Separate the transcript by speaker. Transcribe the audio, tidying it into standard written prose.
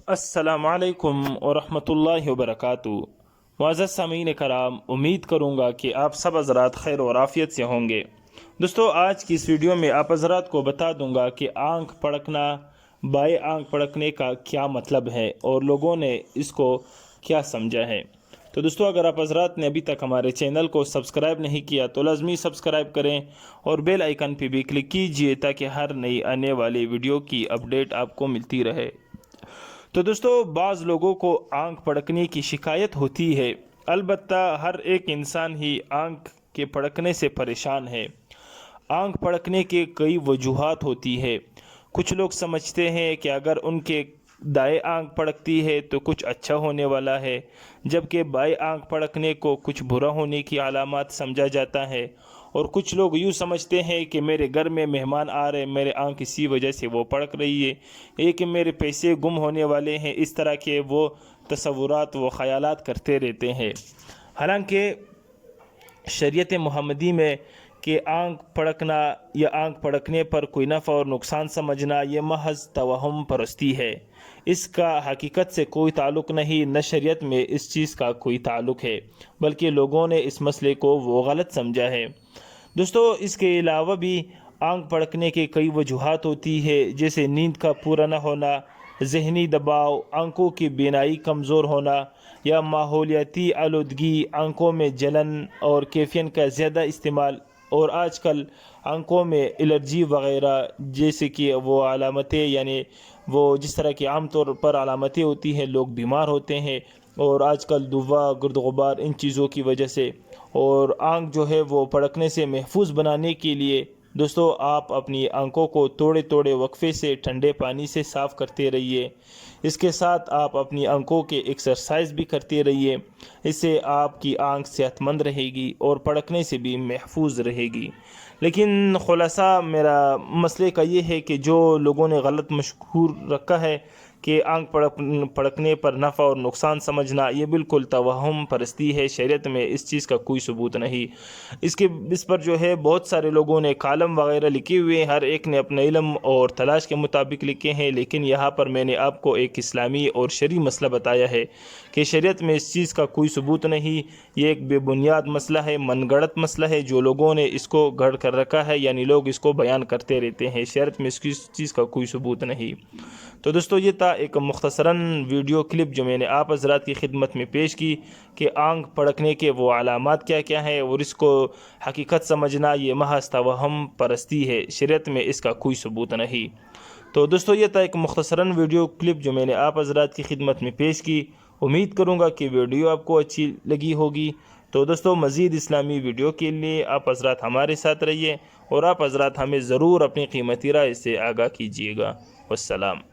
Speaker 1: السلام علیکم ورحمۃ اللہ وبرکاتہ۔ معزز سامعین کرام، امید کروں گا کہ آپ سب حضرات خیر و عافیت سے ہوں گے۔ دوستو، آج کی اس ویڈیو میں آپ حضرات کو بتا دوں گا کہ آنکھ پڑکنا، بائیں آنکھ پڑکنے کا کیا مطلب ہے اور لوگوں نے اس کو کیا سمجھا ہے۔ تو دوستو، اگر آپ حضرات نے ابھی تک ہمارے چینل کو سبسکرائب نہیں کیا تو لازمی سبسکرائب کریں اور بیل آئیکن پہ بھی کلک کیجئے تاکہ ہر نئی آنے والی ویڈیو کی اپڈیٹ آپ کو ملتی رہے۔ تو دوستو، بعض لوگوں کو آنکھ پڑکنے کی شکایت ہوتی ہے، البتہ ہر ایک انسان ہی آنکھ کے پڑکنے سے پریشان ہے۔ آنکھ پڑکنے کے کئی وجوہات ہوتی ہے۔ کچھ لوگ سمجھتے ہیں کہ اگر ان کے دائیں آنکھ پڑکتی ہے تو کچھ اچھا ہونے والا ہے، جبکہ بائیں آنکھ پڑکنے کو کچھ برا ہونے کی علامات سمجھا جاتا ہے۔ اور کچھ لوگ یوں سمجھتے ہیں کہ میرے گھر میں مہمان آ رہے، میرے آنکھ اسی وجہ سے وہ پڑک رہی ہے، یہ کہ میرے پیسے گم ہونے والے ہیں، اس طرح کے وہ تصورات و خیالات کرتے رہتے ہیں۔ حالانکہ شریعت محمدی میں کہ آنکھ پڑکنا یا آنکھ پڑکنے پر کوئی نفع اور نقصان سمجھنا یہ محض توہم پرستی ہے، اس کا حقیقت سے کوئی تعلق نہیں، نہ شریعت میں اس چیز کا کوئی تعلق ہے، بلکہ لوگوں نے اس مسئلے کو وہ غلط سمجھا ہے۔ دوستو، اس کے علاوہ بھی آنکھ پڑکنے کے کئی وجوہات ہوتی ہے، جیسے نیند کا پورا نہ ہونا، ذہنی دباؤ، آنکھوں کی بینائی کمزور ہونا یا ماحولیاتی آلودگی، آنکھوں میں جلن اور کیفین کا زیادہ استعمال، اور آج کل آنکھوں میں الرجی وغیرہ جیسے کہ وہ علامتیں، یعنی وہ جس طرح کی عام طور پر علامتیں ہوتی ہیں، لوگ بیمار ہوتے ہیں، اور آج کل دوا، گرد غبار، ان چیزوں کی وجہ سے۔ اور آنکھ جو ہے وہ پڑکنے سے محفوظ بنانے کے لیے دوستو، آپ اپنی آنکھوں کو تھوڑے تھوڑے وقفے سے ٹھنڈے پانی سے صاف کرتے رہیے۔ اس کے ساتھ آپ اپنی آنکھوں کے ایکسرسائز بھی کرتے رہیے، اس سے آپ کی آنکھ صحت مند رہے گی اور پڑکنے سے بھی محفوظ رہے گی۔ لیکن خلاصہ میرا مسئلے کا یہ ہے کہ جو لوگوں نے غلط مشہور رکھا ہے کہ آنکھ پڑکنے پر نفع اور نقصان سمجھنا، یہ بالکل توہم پرستی ہے، شریعت میں اس چیز کا کوئی ثبوت نہیں۔ اس پر جو ہے بہت سارے لوگوں نے کالم وغیرہ لکھے ہوئے ہیں، ہر ایک نے اپنے علم اور تلاش کے مطابق لکھے ہیں، لیکن یہاں پر میں نے آپ کو ایک اسلامی اور شرعی مسئلہ بتایا ہے کہ شریعت میں اس چیز کا کوئی ثبوت نہیں، یہ ایک بے بنیاد مسئلہ ہے، من گڑت مسئلہ ہے، جو لوگوں نے اس کو گھڑ کر رکھا ہے، یعنی لوگ اس کو بیان کرتے رہتے ہیں، شریعت میں اس چیز کا کوئی ثبوت نہیں۔ تو دوستو، یہ تھا ایک مختصراً ویڈیو کلپ جو میں نے آپ حضرات کی خدمت میں پیش کی کہ آنکھ پڑکنے کے وہ علامات کیا کیا ہیں، اور اس کو حقیقت سمجھنا یہ محض توہم پرستی ہے، شریعت میں اس کا کوئی ثبوت نہیں۔ تو دوستو، یہ تھا ایک مختصراً ویڈیو کلپ جو میں نے آپ حضرات کی خدمت میں پیش کی، امید کروں گا کہ ویڈیو آپ کو اچھی لگی ہوگی۔ تو دوستو، مزید اسلامی ویڈیو کے لیے آپ حضرات ہمارے ساتھ رہیے اور آپ حضرات ہمیں ضرور اپنی قیمتی رائے سے آگاہ کیجیے گا۔ والسلام۔